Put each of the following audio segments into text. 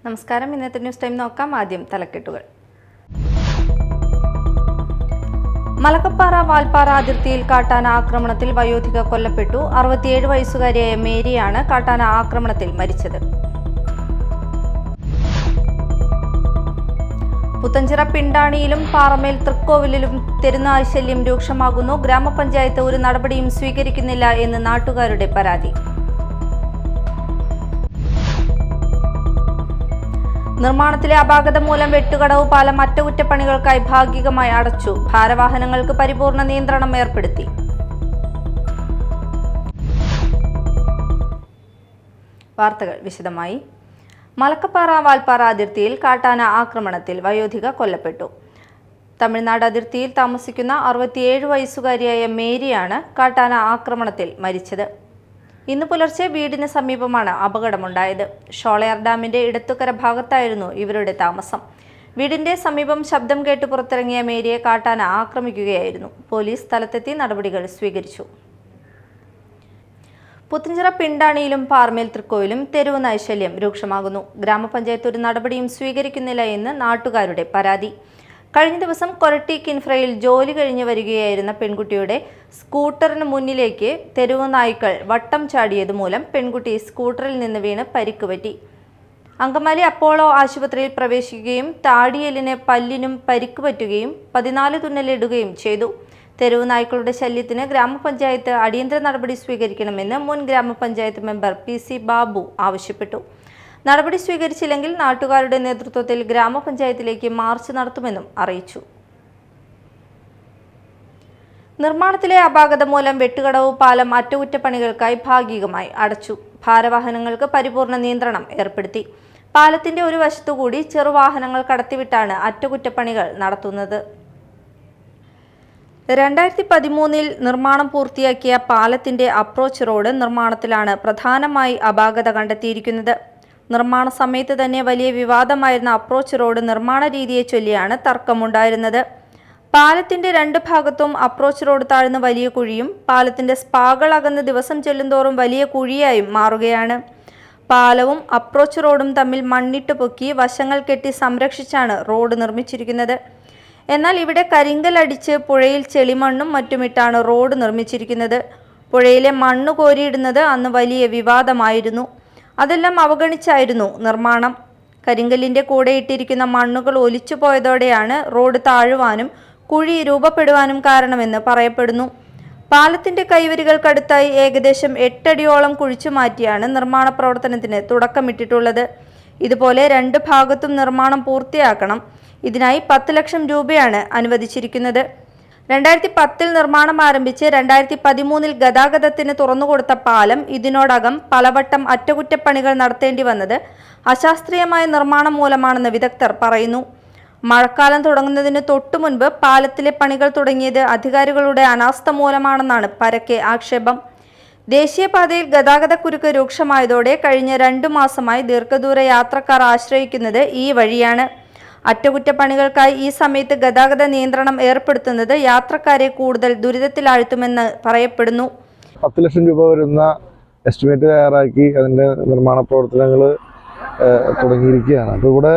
നമസ്കാരം. ഇന്നത്തെ news time നോക്കാം. ആദ്യം തലക്കെട്ടുകൾ. മലക്കപ്പാറ വാൽപ്പാറ അതിർത്തിയിൽ കാട്ടാന ആക്രമണത്തിൽ വയോധിക കൊല്ലപ്പെട്ടു. 67 വയസ്സുകാരിയായ മേരിയാണ് കാട്ടാന ആക്രമണത്തിൽ മരിച്ചത്. പുത്തഞ്ചിറ പിണ്ടാണിയിലും പാറമേൽ തൃക്കോവിലിലും തെരുനായ് ശല്യം രൂക്ഷമാകുന്നു. ഗ്രാമപഞ്ചായത്ത് ഒരു നടപടിയും സ്വീകരിക്കുന്നില്ല എന്ന് നാട്ടുകാരുടെ പരാതി. നിർമ്മാണത്തിലെ അപാകത മൂലം വെട്ടുകടവ് പാലം അറ്റകുറ്റപ്പണികൾക്കായി ഭാഗികമായി അടച്ചു. ഭാരവാഹനങ്ങൾക്ക് പരിപൂർണ നിയന്ത്രണം ഏർപ്പെടുത്തി. വാർത്തകൾ വിശദമായി. മലക്കപ്പാറ വാൽപ്പാറ അതിർത്തിയിൽ കാട്ടാന ആക്രമണത്തിൽ വയോധിക കൊല്ലപ്പെട്ടു. തമിഴ്നാട് അതിർത്തിയിൽ താമസിക്കുന്ന 67 വയസ്സുകാരിയായ മേരിയാണ് കാട്ടാന ആക്രമണത്തിൽ മരിച്ചത്. ഇന്ന് പുലർച്ചെ വീടിന് സമീപമാണ് അപകടമുണ്ടായത്. ഷോളയാർ ഡാമിന്റെ ഇടത്തുകര ഭാഗത്തായിരുന്നു ഇവരുടെ താമസം. വീടിന്റെ സമീപം ശബ്ദം കേട്ട് പുറത്തിറങ്ങിയ മേരിയെ കാട്ടാന ആക്രമിക്കുകയായിരുന്നു. പോലീസ് സ്ഥലത്തെത്തി നടപടികൾ സ്വീകരിച്ചു. പുത്തഞ്ചിറ പിണ്ടാണിയിലും പാറമേൽ തൃക്കോവിലും തെരുവ് നൈശല്യം രൂക്ഷമാകുന്നു. ഗ്രാമപഞ്ചായത്ത് ഒരു നടപടിയും സ്വീകരിക്കുന്നില്ല എന്ന് നാട്ടുകാരുടെ പരാതി. കഴിഞ്ഞ ദിവസം കൊരട്ടി കിൻഫ്രയിൽ ജോലി കഴിഞ്ഞ് വരികയായിരുന്ന പെൺകുട്ടിയുടെ സ്കൂട്ടറിന് മുന്നിലേക്ക് തെരുവ് നായ്ക്കൾ വട്ടം ചാടിയത് മൂലം പെൺകുട്ടി സ്കൂട്ടറിൽ നിന്ന് വീണ് പരിക്ക് പറ്റി. അങ്കമാലി അപ്പോളോ ആശുപത്രിയിൽ പ്രവേശിക്കുകയും താടിയെല്ലിന് പല്ലിനും പരിക്ക് പറ്റുകയും 14 തുന്നലിടുകയും ചെയ്തു. തെരുവ് നായ്ക്കളുടെ ശല്യത്തിന് ഗ്രാമപഞ്ചായത്ത് അടിയന്തര നടപടി സ്വീകരിക്കണമെന്ന് മുൻ ഗ്രാമപഞ്ചായത്ത് മെമ്പർ PC ബാബു ആവശ്യപ്പെട്ടു. നടപടി സ്വീകരിച്ചില്ലെങ്കിൽ നാട്ടുകാരുടെ നേതൃത്വത്തിൽ ഗ്രാമപഞ്ചായത്തിലേക്ക് മാർച്ച് നടത്തുമെന്നും അറിയിച്ചു. നിർമ്മാണത്തിലെ അപാകത മൂലം വെട്ടുകടവ് പാലം അറ്റകുറ്റപ്പണികൾക്കായി ഭാഗികമായി അടച്ചു. ഭാരവാഹനങ്ങൾക്ക് പരിപൂർണ നിയന്ത്രണം ഏർപ്പെടുത്തി. പാലത്തിന്റെ ഒരു വശത്തുകൂടി ചെറുവാഹനങ്ങൾ കടത്തിവിട്ടാണ് അറ്റകുറ്റപ്പണികൾ നടത്തുന്നത്. 2013 നിർമ്മാണം പൂർത്തിയാക്കിയ പാലത്തിന്റെ അപ്രോച്ച് റോഡ് നിർമ്മാണത്തിലാണ് പ്രധാനമായി അപാകത കണ്ടെത്തിയിരിക്കുന്നത്. നിർമ്മാണ സമയത്ത് തന്നെ വലിയ വിവാദമായിരുന്ന അപ്രോച്ച് റോഡ് നിർമ്മാണ രീതിയെ ചൊല്ലിയാണ് തർക്കമുണ്ടായിരുന്നത്. പാലത്തിന്റെ 2 ഭാഗത്തും അപ്രോച്ച് റോഡ് താഴ്ന്ന് വലിയ കുഴിയും പാലത്തിന്റെ സ്പാകൾ അകന്ന് ദിവസം ചെല്ലുന്തോറും വലിയ കുഴിയായും മാറുകയാണ്. പാലവും അപ്രോച്ച് റോഡും തമ്മിൽ മണ്ണിട്ട് പൊക്കി വശങ്ങൾ കെട്ടി സംരക്ഷിച്ചാണ് റോഡ് നിർമ്മിച്ചിരിക്കുന്നത്. എന്നാൽ ഇവിടെ കരിങ്കൽ അടിച്ച് പുഴയിൽ ചെളിമണ്ണും മറ്റുമിട്ടാണ് റോഡ് നിർമ്മിച്ചിരിക്കുന്നത്. പുഴയിലെ മണ്ണ് കോരിയിടുന്നത് അന്ന് വലിയ വിവാദമായിരുന്നു. അതെല്ലാം അവഗണിച്ചായിരുന്നു നിർമ്മാണം. കരിങ്കല്ലിന്റെ കൂടെ ഇട്ടിരിക്കുന്ന മണ്ണുകൾ ഒലിച്ചു പോയതോടെയാണ് റോഡ് താഴുവാനും കുഴി രൂപപ്പെടുവാനും കാരണമെന്ന് പറയപ്പെടുന്നു. പാലത്തിന്റെ കൈവരികൾക്കടുത്തായി ഏകദേശം 8 അടിയോളം കുഴിച്ചു മാറ്റിയാണ് നിർമ്മാണ പ്രവർത്തനത്തിന് തുടക്കമിട്ടിട്ടുള്ളത്. ഇതുപോലെ 2 ഭാഗത്തും നിർമ്മാണം പൂർത്തിയാക്കണം. ഇതിനായി 10 ലക്ഷം രൂപയാണ് അനുവദിച്ചിരിക്കുന്നത്. 2010 നിർമ്മാണം ആരംഭിച്ച് 2013 ഗതാഗതത്തിന് തുറന്നുകൊടുത്ത പാലം ഇതിനോടകം പലവട്ടം അറ്റകുറ്റപ്പണികൾ നടത്തേണ്ടി വന്നത് അശാസ്ത്രീയമായ നിർമ്മാണം മൂലമാണെന്ന് വിദഗ്ധർ പറയുന്നു. മഴക്കാലം തുടങ്ങുന്നതിന് തൊട്ടുമുൻപ് പാലത്തിലെ പണികൾ തുടങ്ങിയത് അധികാരികളുടെ അനാസ്ഥ മൂലമാണെന്നാണ് പരക്കെ ആക്ഷേപം. ദേശീയപാതയിൽ ഗതാഗതക്കുരുക്ക് രൂക്ഷമായതോടെ കഴിഞ്ഞ 2 മാസമായി ദീർഘദൂര യാത്രക്കാർ ആശ്രയിക്കുന്നത് ഈ വഴിയാണ്. അറ്റകുറ്റപ്പണികൾക്കായി ഈ സമയത്ത് ഗതാഗത നിയന്ത്രണം ഏർപ്പെടുത്തുന്നത് യാത്രക്കാരെ കൂടുതൽ ദുരിതത്തിലാഴ്ത്തുമെന്ന് പറയപ്പെടുന്നു. 10 ലക്ഷം രൂപ വരുന്ന എസ്റ്റിമേറ്റ് തയ്യാറാക്കി അതിൻ്റെ നിർമ്മാണ പ്രവർത്തനങ്ങൾ തുടങ്ങിയിരിക്കുകയാണ്. അപ്പോൾ ഇവിടെ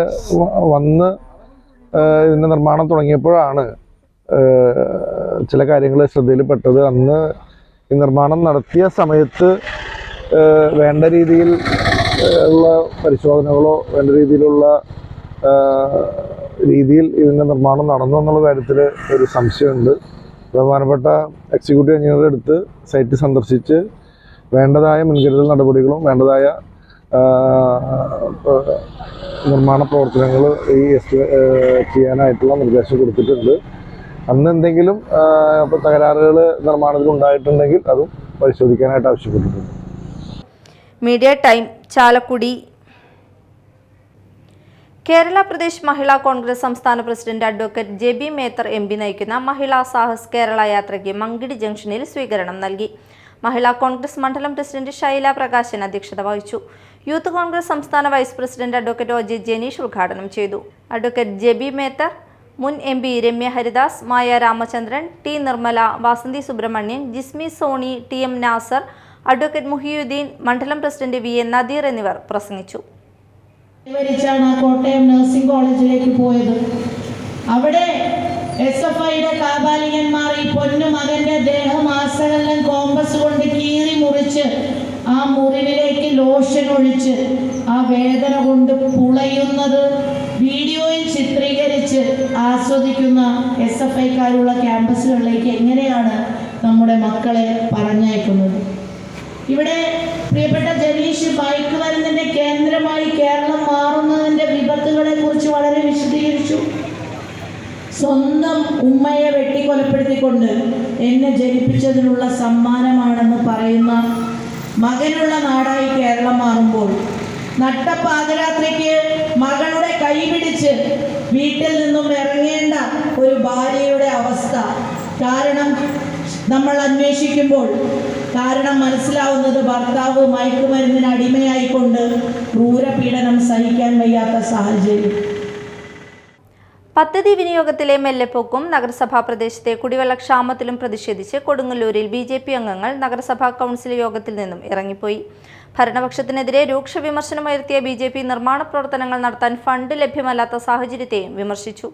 വന്ന് ഇതിൻ്റെ നിർമ്മാണം തുടങ്ങിയപ്പോഴാണ് ചില കാര്യങ്ങൾ ശ്രദ്ധയിൽപ്പെട്ടത്. അന്ന് ഈ നിർമ്മാണം നടത്തിയ സമയത്ത് വേണ്ട രീതിയിൽ ഉള്ള പരിശോധനകളോ വേണ്ട രീതിയിലുള്ള രീതിയിൽ ഇതിൻ്റെ നിർമ്മാണം നടന്നു എന്നുള്ള കാര്യത്തിൽ ഒരു സംശയമുണ്ട്. ബഹുമാനപ്പെട്ട എക്സിക്യൂട്ടീവ് എഞ്ചിനീയറുടെ അടുത്ത് സൈറ്റ് സന്ദർശിച്ച് വേണ്ടതായ മുൻകരുതൽ നടപടികളും വേണ്ടതായ നിർമ്മാണ പ്രവർത്തനങ്ങൾ ചെയ്യാനായിട്ടുള്ള നിർദ്ദേശം കൊടുത്തിട്ടുണ്ട്. അന്ന് എന്തെങ്കിലും തകരാറുകൾ നിർമ്മാണത്തിൽ ഉണ്ടായിട്ടുണ്ടെങ്കിൽ അതും പരിശോധിക്കാനായിട്ട് ആവശ്യപ്പെട്ടിട്ടുണ്ട്. Media time Chalakudy. കേരള പ്രദേശ് മഹിളാ കോൺഗ്രസ് സംസ്ഥാന president advocate JB Mather MP നയിക്കുന്ന മഹിളാ സാഹസ് കേരള യാത്രയ്ക്ക് മങ്കിടി ജംഗ്ഷനിൽ സ്വീകരണം നൽകി. മഹിളാ കോൺഗ്രസ് മണ്ഡലം പ്രസിഡന്റ് ഷൈല പ്രകാശൻ അധ്യക്ഷത വഹിച്ചു. യൂത്ത് കോൺഗ്രസ് സംസ്ഥാന vice president advocate OJ Jenish ഉദ്ഘാടനം ചെയ്തു. അഡ്വക്കേറ്റ് JB മേത്തർ, മുൻ MP Ramya Haridas, Maya Ramachandran, T Nirmala, Vasanthi Subramanian, Jismi Soni, TM Nasar, advocate Muhiyudheen, മണ്ഡലം പ്രസിഡന്റ് VN നദീർ എന്നിവർ പ്രസംഗിച്ചു. ാണ് കോട്ടയം നഴ്സിംഗ് കോളേജിലേക്ക് പോയത്. അവിടെ SFIയുടെ കാപാലികന്മാർ ഈ പൊന്നു മകന്റെ ദേഹം ആസകലം കോമ്പസ് കൊണ്ട് കീറി മുറിച്ച് ആ മുറിവിലേക്ക് ലോഷൻ ഒഴിച്ച് ആ വേദന കൊണ്ട് പുളയുന്നത് വീഡിയോയിൽ ചിത്രീകരിച്ച് ആസ്വദിക്കുന്ന SFIക്കാരുള്ള ക്യാമ്പസുകളിലേക്ക് എങ്ങനെയാണ് നമ്മുടെ മക്കളെ പറഞ്ഞയക്കുന്നത്? ഇവിടെ പ്രിയപ്പെട്ട ജനീഷ് മയക്കുമരുന്നിന്റെ കേന്ദ്രമായി കേരളം മാറുന്നതിന്റെ വിപത്തുകളെ കുറിച്ച് വളരെ വിശദീകരിച്ചു. സ്വന്തം ഉമ്മയെ വെട്ടിക്കൊലപ്പെടുത്തിക്കൊണ്ട് എന്നെ ജനിപ്പിച്ചതിനുള്ള സമ്മാനമാണെന്ന് പറയുന്ന മകനുള്ള നാടായി കേരളം മാറുമ്പോൾ നട്ടപ്പാതിരാത്രിക്ക് മകളുടെ കൈ പിടിച്ച് വീട്ടിൽ നിന്നും ഇറങ്ങേണ്ട ഒരു ഭാര്യയുടെ അവസ്ഥ നമ്മൾ അന്വേഷിക്കുമ്പോൾ കാരണം മനസ്സിലാവുന്നത് ഭർത്താവ് മയക്കുമരുന്നിന് അടിമയായിക്കൊണ്ട് ക്രൂരപീഡനം സഹിക്കാൻ വയ്യാത്ത സാഹചര്യം. പദ്ധതി വിനിയോഗത്തിലെ മെല്ലെപ്പോക്കും നഗരസഭാ പ്രദേശത്തെ കുടിവെള്ളക്ഷാമത്തിലും പ്രതിഷേധിച്ച് കൊടുങ്ങല്ലൂരിൽ BJP അംഗങ്ങൾ നഗരസഭാ കൗൺസിൽ യോഗത്തിൽ നിന്നും ഇറങ്ങിപ്പോയി. ഭരണപക്ഷത്തിനെതിരെ രൂക്ഷ വിമർശനമുയർത്തിയ BJP നിർമ്മാണ പ്രവർത്തനങ്ങൾ നടത്താൻ ഫണ്ട് ലഭ്യമല്ലാത്ത സാഹചര്യത്തെയും വിമർശിച്ചു.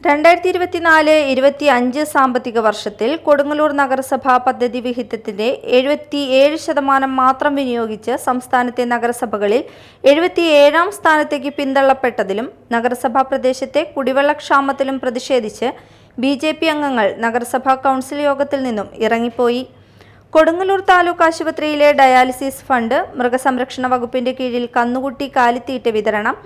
2024-25 സാമ്പത്തിക വർഷത്തിൽ കൊടുങ്ങല്ലൂർ നഗരസഭ പദ്ധതി വിഹിതത്തിന്റെ 77% മാത്രം വിനിയോഗിച്ച് സംസ്ഥാനത്തെ നഗരസഭകളിൽ 77ാം സ്ഥാനത്തേക്ക് പിന്തള്ളപ്പെട്ടതിലും നഗരസഭാ പ്രദേശത്തെ കുടിവെള്ളക്ഷാമത്തിലും പ്രതിഷേധിച്ച് BJP അംഗങ്ങൾ നഗരസഭാ കൗൺസിൽ യോഗത്തിൽ നിന്നും ഇറങ്ങിപ്പോയി. കൊടുങ്ങല്ലൂർ താലൂക്ക് ആശുപത്രിയിലെ ഡയാലിസിസ് ഫണ്ട്, മൃഗസംരക്ഷണ വകുപ്പിന്റെ കീഴിൽ കന്നുകുട്ടി കാലിത്തീറ്റ വിതരണം,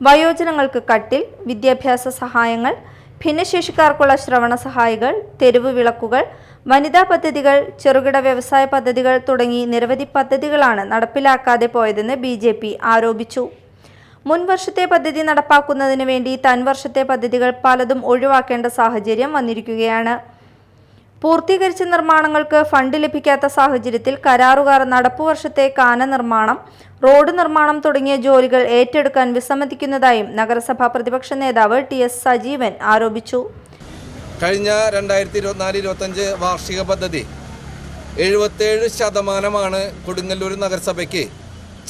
വയോജനങ്ങൾക്ക് കട്ടിൽ, വിദ്യാഭ്യാസ സഹായങ്ങൾ, ഭിന്നശേഷിക്കാർക്കുള്ള ശ്രവണ സഹായികൾ, തെരുവ് വിളക്കുകൾ, വനിതാ പദ്ധതികൾ, ചെറുകിട വ്യവസായ പദ്ധതികൾ തുടങ്ങി നിരവധി പദ്ധതികളാണ് നടപ്പിലാക്കാതെ പോയതെന്ന് BJP ആരോപിച്ചു. മുൻവർഷത്തെ പദ്ധതി നടപ്പാക്കുന്നതിന് വേണ്ടി തൻവർഷത്തെ പദ്ധതികൾ പലതും ഒഴിവാക്കേണ്ട സാഹചര്യം വന്നിരിക്കുകയാണ്. പൂർത്തീകരിച്ച നിർമ്മാണങ്ങൾക്ക് ഫണ്ട് ലഭിക്കാത്ത സാഹചര്യത്തിൽ കരാറുകാർ നടപ്പുവർഷത്തെ കാന നിർമ്മാണം, റോഡ് നിർമ്മാണം തുടങ്ങിയ ജോലികൾ ഏറ്റെടുക്കാൻ വിസമ്മതിക്കുന്നതായും നഗരസഭാ പ്രതിപക്ഷ നേതാവ് TS സജീവൻ ആരോപിച്ചു. കഴിഞ്ഞ 2024-25 വാർഷിക പദ്ധതി 77% കൊടുങ്ങല്ലൂർ നഗരസഭയ്ക്ക്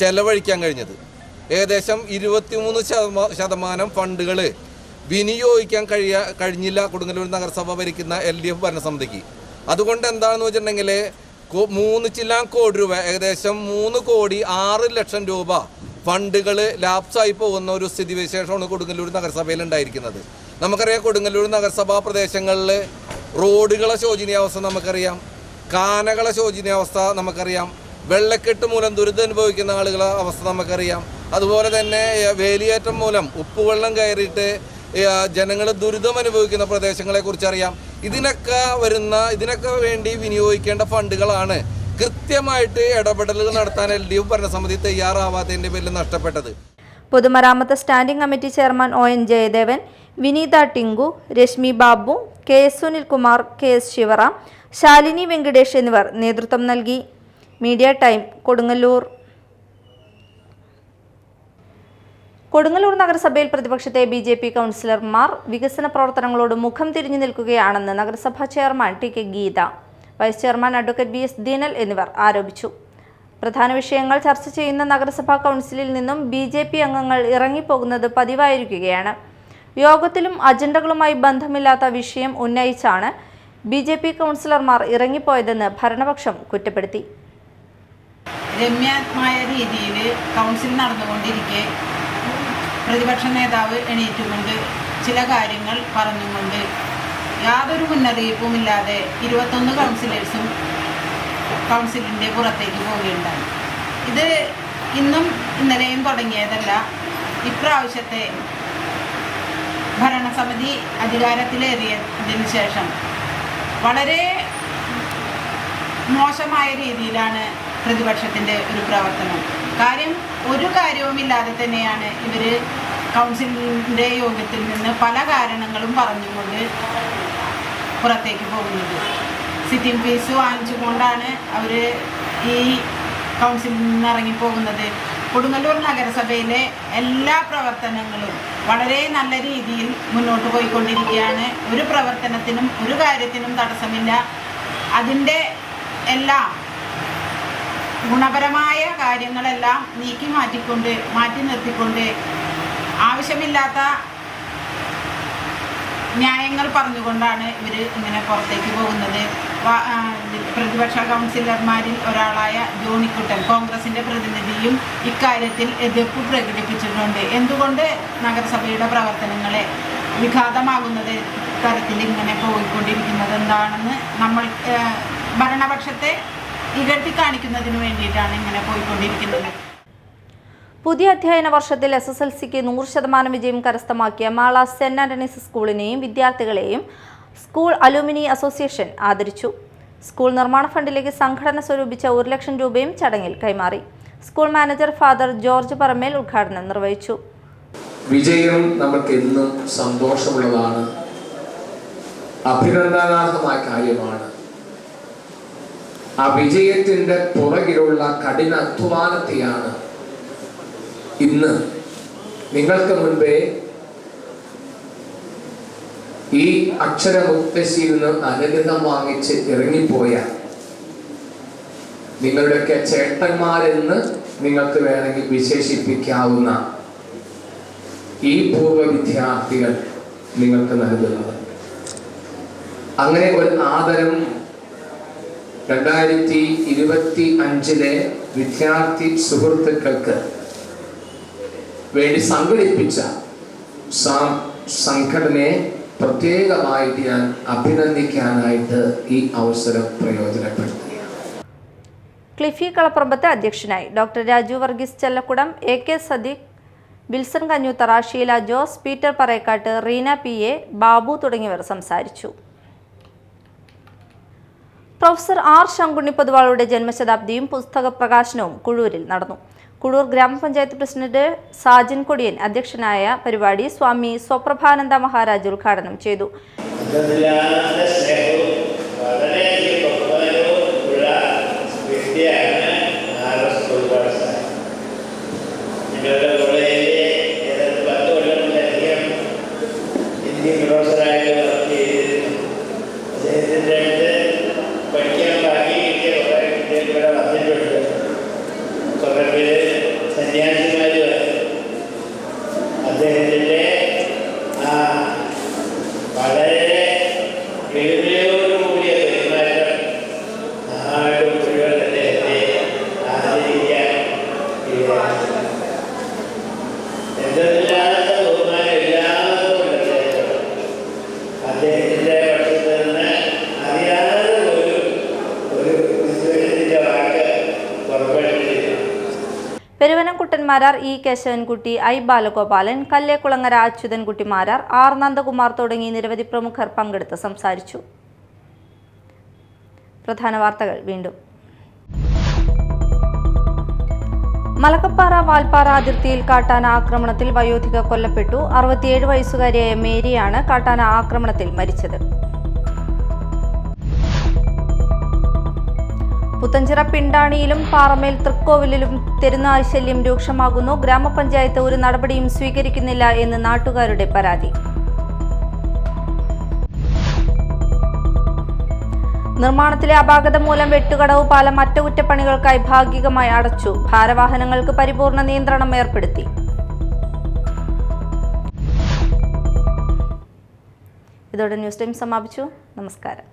ചെലവഴിക്കാൻ കഴിഞ്ഞത്. ഏകദേശം 23% ഫണ്ടുകൾ വിനിയോഗിക്കാൻ കഴിഞ്ഞില്ല കൊടുങ്ങല്ലൂർ നഗരസഭ ഭരിക്കുന്ന LDF ഭരണസമിതിക്ക്. അതുകൊണ്ട് എന്താണെന്ന് വെച്ചിട്ടുണ്ടെങ്കിൽ 3 ചില്ലാൻ കോടി രൂപ, ഏകദേശം 3,06,00,000 രൂപ ഫണ്ടുകൾ ലാപ്സായി പോകുന്ന ഒരു സ്ഥിതിവിശേഷമാണ് കൊടുങ്ങല്ലൂർ നഗരസഭയിൽ ഉണ്ടായിരിക്കുന്നത്. നമുക്കറിയാം, കൊടുങ്ങല്ലൂർ നഗരസഭാ പ്രദേശങ്ങളിൽ റോഡുകളെ ശോചനീയാവസ്ഥ നമുക്കറിയാം, കാനകളെ ശോചനീയാവസ്ഥ നമുക്കറിയാം, വെള്ളക്കെട്ട് മൂലം ദുരിതം അനുഭവിക്കുന്ന ആളുകളെ അവസ്ഥ നമുക്കറിയാം. അതുപോലെ തന്നെ വേലിയേറ്റം മൂലം ഉപ്പുവെള്ളം കയറിയിട്ട് ജനങ്ങൾ ദുരിതം അനുഭവിക്കുന്ന പ്രദേശങ്ങളെ കുറിച്ചറിയാം. ഇതിനൊക്കെ വേണ്ടി വിനിയോഗിക്കേണ്ട ഫണ്ടുകളാണ് കൃത്യമായിട്ട് ഇടപെടലുകൾ നടത്താൻ LDF ഭരണസമിതി തയ്യാറാവാത്തതിന്റെ പേരിൽ നഷ്ടപ്പെട്ടത്. പൊതുമരാമത്ത് standing committee chairman ON Jayadevan, Vineetha Tinku, Rashmi Babu, KS Sunilkumar, KS Sivaram, Shalini Venkatesh എന്നിവർ നേതൃത്വം നൽകി. Media time, Kodungallur. കൊടുങ്ങല്ലൂർ നഗരസഭയിൽ പ്രതിപക്ഷത്തെ BJP കൗൺസിലർമാർ വികസന പ്രവർത്തനങ്ങളോട് മുഖം തിരിഞ്ഞു നിൽക്കുകയാണെന്ന് നഗരസഭാ chairman TK Geetha, vice chairman advocate BS Deenal എന്നിവർ ആരോപിച്ചു. പ്രധാന വിഷയങ്ങൾ ചർച്ച ചെയ്യുന്ന നഗരസഭാ കൗൺസിലിൽ നിന്നും BJP അംഗങ്ങൾ ഇറങ്ങിപ്പോകുന്നത് പതിവായിരിക്കുകയാണ്. യോഗത്തിലും അജണ്ടകളുമായി ബന്ധമില്ലാത്ത വിഷയം ഉന്നയിച്ചാണ് BJP കൗൺസിലർമാർ ഇറങ്ങിപ്പോയതെന്ന് ഭരണപക്ഷം കുറ്റപ്പെടുത്തി. രമ്യമായ രീതിയിൽ കൗൺസിൽ നടന്നുകൊണ്ടിരിക്കെ പ്രതിപക്ഷ നേതാവ് എണീറ്റുകൊണ്ട് ചില കാര്യങ്ങൾ പറഞ്ഞുകൊണ്ട് യാതൊരു മുന്നറിയിപ്പുമില്ലാതെ 21 കൗൺസിലേഴ്സും കൗൺസിലിൻ്റെ പുറത്തേക്ക് പോവുകയുണ്ടായി. ഇത് ഇന്നും ഇന്നലെയും തുടങ്ങിയതല്ല. ഇപ്രാവശ്യത്തെ ഭരണസമിതി അധികാരത്തിലേറിയതിന് ശേഷം വളരെ മോശമായ രീതിയിലാണ് പ്രതിപക്ഷത്തിൻ്റെ ഒരു പ്രവർത്തനം. ഒരു കാര്യവുമില്ലാതെ തന്നെയാണ് ഇവർ കൗൺസിലിൻ്റെ യോഗത്തിൽ നിന്ന് പല കാരണങ്ങളും പറഞ്ഞുകൊണ്ട് പുറത്തേക്ക് പോകുന്നത്. സിറ്റിംഗ് ഫീസ് വാങ്ങിച്ചുകൊണ്ടാണ് അവർ ഈ കൗൺസിലിൽ നിന്ന് ഇറങ്ങിപ്പോകുന്നത്. കൊടുങ്ങല്ലൂർ നഗരസഭയിലെ എല്ലാ പ്രവർത്തനങ്ങളും വളരെ നല്ല രീതിയിൽ മുന്നോട്ട് പോയിക്കൊണ്ടിരിക്കുകയാണ്. ഒരു പ്രവർത്തനത്തിനും ഒരു കാര്യത്തിനും തടസ്സമില്ല. അതിൻ്റെ എല്ലാം ഗുണപരമായ കാര്യങ്ങളെല്ലാം മാറ്റി നിർത്തിക്കൊണ്ട് ആവശ്യമില്ലാത്ത ന്യായങ്ങൾ പറഞ്ഞുകൊണ്ടാണ് ഇവർ ഇങ്ങനെ പുറത്തേക്ക് പോകുന്നത്. പ്രതിപക്ഷ കൗൺസിലർമാരിൽ ഒരാളായ ജോണിക്കുട്ടൻ, കോൺഗ്രസിൻ്റെ പ്രതിനിധിയും ഇക്കാര്യത്തിൽ എതിർപ്പ് പ്രകടിപ്പിച്ചിട്ടുണ്ട്. എന്തുകൊണ്ട് നഗരസഭയുടെ പ്രവർത്തനങ്ങളെ വിഘാതമാകുന്നത് തരത്തിൽ ഇങ്ങനെ പോയിക്കൊണ്ടിരിക്കുന്നത് എന്താണെന്ന് നമ്മൾ ഭരണപക്ഷത്തെ ഇകഴ്ത്തി കാണിക്കുന്നതിന് വേണ്ടിയിട്ടാണ് ഇങ്ങനെ പോയിക്കൊണ്ടിരിക്കുന്നത്. പുതിയ അധ്യയന വർഷത്തിൽ SSLCക്ക് 100% വിജയം കരസ്ഥമാക്കിയ മാള സെന്റ് ആന്റണീസ് സ്കൂളിനെയും വിദ്യാർത്ഥികളെയും സ്കൂൾ അലൂമിനി അസോസിയേഷൻ ആദരിച്ചു. സ്കൂൾ നിർമ്മാണ ഫണ്ടിലേക്ക് സംഘടന സ്വരൂപിച്ച 1 ലക്ഷം രൂപയും ചടങ്ങിൽ കൈമാറി. സ്കൂൾ മാനേജർ ഫാദർ ജോർജ് പറമേൽ ഉദ്ഘാടനം നിർവഹിച്ചു. വിജയം നമുക്ക് എന്നും സന്തോഷമുള്ളതാണ്, അഭിനന്ദനാർഹമായ കാര്യമാണ്. ആ വിജയത്തിന്റെ പുറകിലുള്ള കഠിനാധ്വാനത്തെയാണ് ഇന്ന് നിങ്ങൾക്ക് മുൻപേ ഈ അക്ഷരമുത്തശ്ശിയിൽ നിന്ന് അനുഗ്രഹം വാങ്ങിച്ച് ഇറങ്ങിപ്പോയ നിങ്ങളുടെയൊക്കെ ചേട്ടന്മാരെന്ന് നിങ്ങൾക്ക് വേണമെങ്കിൽ വിശേഷിപ്പിക്കാവുന്ന ഈ പൂർവ്വ വിദ്യാർത്ഥികൾ നിങ്ങൾക്ക് നൽകുന്നത്. അങ്ങനെ ഒരു ആദരം 2025 വിദ്യാർത്ഥി സുഹൃത്തുക്കൾക്ക് വേണ്ടി സംഘടിപ്പിച്ച സംഘടനയെ പ്രത്യേകമായിട്ട് ഞാൻ അഭിനന്ദിക്കാനായിട്ട് ഈ അവസരം പ്രയോജനപ്പെടുത്തുകയാണ്. ക്ലിഫി കളപ്പുറമ്പത്ത് അധ്യക്ഷനായി. Doctor Raju Varghese Chellakkudam, AK Sadiq, Wilson Kanjoothara, Sheela Jose, Peter Parayakkad, Reena PA, Babu തുടങ്ങിയവർ സംസാരിച്ചു. Professor R. ശങ്കുണ്ണി പൊതുവാളുടെ ജന്മശതാബ്ദിയും പുസ്തക പ്രകാശനവും കുഴൂരിൽ നടന്നു. കുഴൂർ ഗ്രാമപഞ്ചായത്ത് പ്രസിഡന്റ് സാജൻ കൊടിയൻ അധ്യക്ഷനായ പരിപാടി സ്വാമി സ്വപ്രഭാനന്ദ മഹാരാജ് ഉദ്ഘാടനം ചെയ്തു. അദ്ദേഹത്തിൻ്റെ വളരെ എളിമയോടുകൂടിയ പെരുമാറ്റം നാട് മുഴുവൻ അദ്ദേഹത്തെ ആദരിക്കാൻ എന്തെന്നില്ലാത്ത ബഹുമാനം എല്ലാവരും അദ്ദേഹത്തിൻ്റെ പക്ഷത്ത് നിന്ന് അറിയാതെ ഒരു വിദ്വേഷത്തിൻ്റെ വാക്ക് പുറപ്പെട്ടിട്ടില്ല. പെരുവനംകുട്ടന്മാരാർ E. Keshavankutty, I. Balagopalan, Kallekulangara അച്യുതൻകുട്ടിമാരാർ, R. Nandakumar തുടങ്ങി നിരവധി പ്രമുഖർ പങ്കെടുത്ത് സംസാരിച്ചു. പ്രധാന വാർത്തകൾ വീണ്ടും. മലക്കപ്പാറ വാൽപ്പാറ അതിർത്തിയിൽ കാട്ടാന ആക്രമണത്തിൽ വയോധിക കൊല്ലപ്പെട്ടു. 67 വയസ്സുകാരിയായ മേരിയാണ് കാട്ടാന ആക്രമണത്തിൽ മരിച്ചത്. പുത്തഞ്ചിറ പിണ്ടാണിയിലും പാറമേൽ തൃക്കോവിലിലും തെരുനായ് ശല്യം രൂക്ഷമാകുന്നു. ഗ്രാമപഞ്ചായത്ത് ഒരു നടപടിയും സ്വീകരിക്കുന്നില്ല എന്ന് നാട്ടുകാരുടെ പരാതി. നിർമ്മാണത്തിലെ അപാകത മൂലം വെട്ടുകടവ് പാലം അറ്റകുറ്റപ്പണികൾക്കായി ഭാഗികമായി അടച്ചു. ഭാരവാഹനങ്ങൾക്ക് പരിപൂർണ നിയന്ത്രണം ഏർപ്പെടുത്തി. ഇതോടെ ന്യൂസ് ടൈം സമാപിച്ചു. നമസ്കാരം.